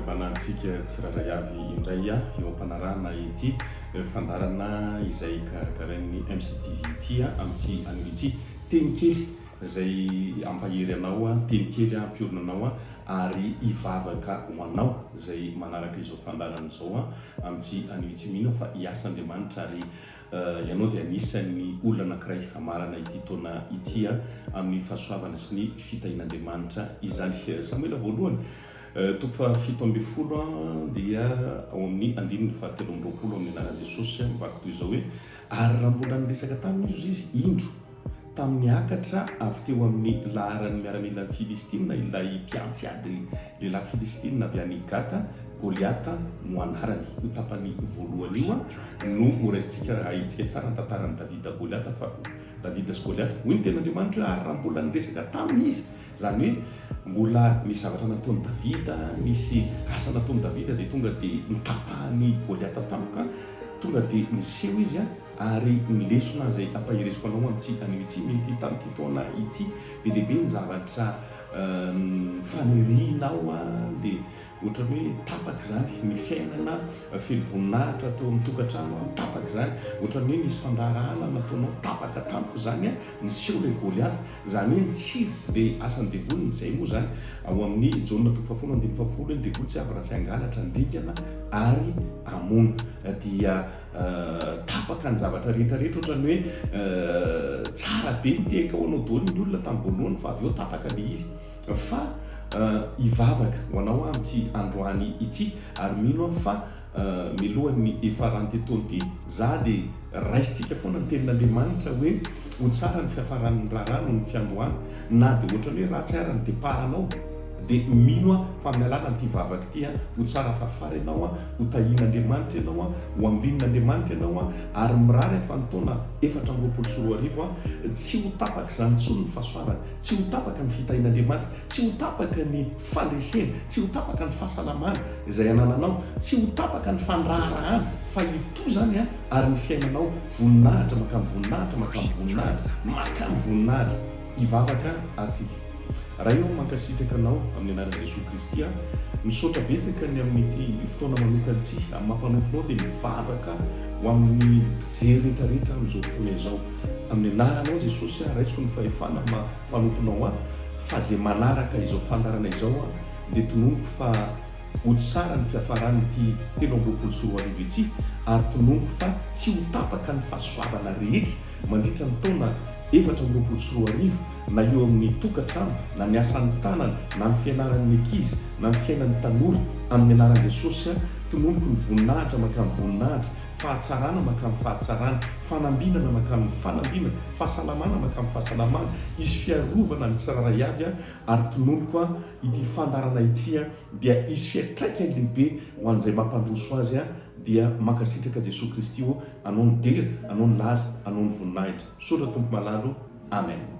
Fanambanantsika tsiraray avy indray eo am-panarahana ity fandarana izay karakarain'ny MCTV ity amin'ity anio ity teny kely izay ampahery anao teny kely ampiorina anao ary ivavaka ho anao izay manaraka izao fandarana izao amin'ity anio ity mino fa hiasa Andriamanitra ary ianao dia anisan'ny olona anankiray hamarana ity taona ity amin'ny fahasoavana sy ny fitahin'Andriamanitra izany. Samuela voalohany toko fa 7 dia ao amin'ny 17 amin'ny anaran'i Jesosy mivaky toy izao hoe ary raha mbola niresaka tamin'izy izy indro tamin'ny akatra avy teo amin'ny laharan'ny miaramila Filistina ilay mpiantsy ady lehilahy Filistina avy any Gata Goliata no anarany io tapany voalohany io no raisitsika ahitsika tsara ny tantaran'i Davida Goliata fa Davida sy Goliata hoy ny ten'Andriamanitra hoe ary raha mbola niresaka tamin'izy zany hoe mbola misy zavatra nataon'i Davida misy asa nataon'i Davida dia tonga dia nitapahany Goliata tampoka tonga dia niseho izy ary milesona izay ampahiresiko anao amin'ity anio ity mety tamin'ity taona ity be dia be ny zavatra fanirianao dia ohatrany hoe tapaka zany ny fiainana felivoninahitra atao amin'ny tokantrano tapaka zany ohatrany hoe nisy fandarahana nataonao tapaka tampoka zany niseho ilay Goliata zany hoe nitsiry dia asan'ny devoliny izay moa zany ao amin'ny Jaona 7:10 devoly tsy avy raha tsy hangalatra ndringana ary amona dia tapaka ny zavatra rehetrarehetra ohatrany hoe tsara be niteka ho anao daholo ny olona tamin'ny voalohany fa avy eo tapaka le izy fa ivavaka ho anao amin'ity androany ity ary mino fa milohan'ny efarany tetoana ity za dia raisitsika foana ny tenin'Andriamanitra hoe ho tsara ny fiafaran'ny raharaha noho ny fiandohana na dia ohatrany hoe raha tsy ara ny deparanao dia mino fa amin'ny alalan'ity vavaka ity ho tsara fafary ianao ho tahian'Andriamanitra ianao ho ambinin'Andriamanitra ianao ary mirary fa ny taona 420 tsy ho tapaka izany intsony ny fahasoavana tsy ho tapaka ny fitahin'Andriamanitra tsy ho tapaka ny fandresena tsy ho tapaka ny fahasalamana izay anananao tsy ho tapaka ny fandraharahana fa ito zany ary ny fiainanao voninahitra makamy voninahitra makamy voninahitra makamy voninahitra ivavaka asika raha io mankasitraka anao amin'ny anaran'i Jesosy Kristy misaotra betsaka ny amin'ity fotoana manokana ity amin'ny mampanomponao dia mivavaka ho amin'ny mpijery rehetrarehetra amin'izao fotoana izao amin'ny anaranao Jesosy raisiko ny fahefana mampanontonao fa zay manaraka izao fandarana izao dia tononoko fa ho tsara ny fiafaran'ity 7 ity ary tononoko fa tsy ho tapaka ny fahasoavana rehetra mandritra ny taona 420 na eo amin'ny tokantrano na ny asan'ny tanana na ny fianaran'ny ankizy na ny fiainan'ny tanora amin'ny anaran'i Jesosy tonomboko ny voninahitra makamy voninahitra fahatsarana makamy fahatsarana fanambinana makamy fanambinana fahasalamana makamy fahasalamana izy fiarovana ny tsiraray avy ary tonomboko ity fandarana ity dia izy fiatraikany lehibe ho an'izay mampandroso azy dia mankasitraka Jesosy Kristy anao ny dery anao ny laza anao ny voninahitra sotra tompo malalo amen.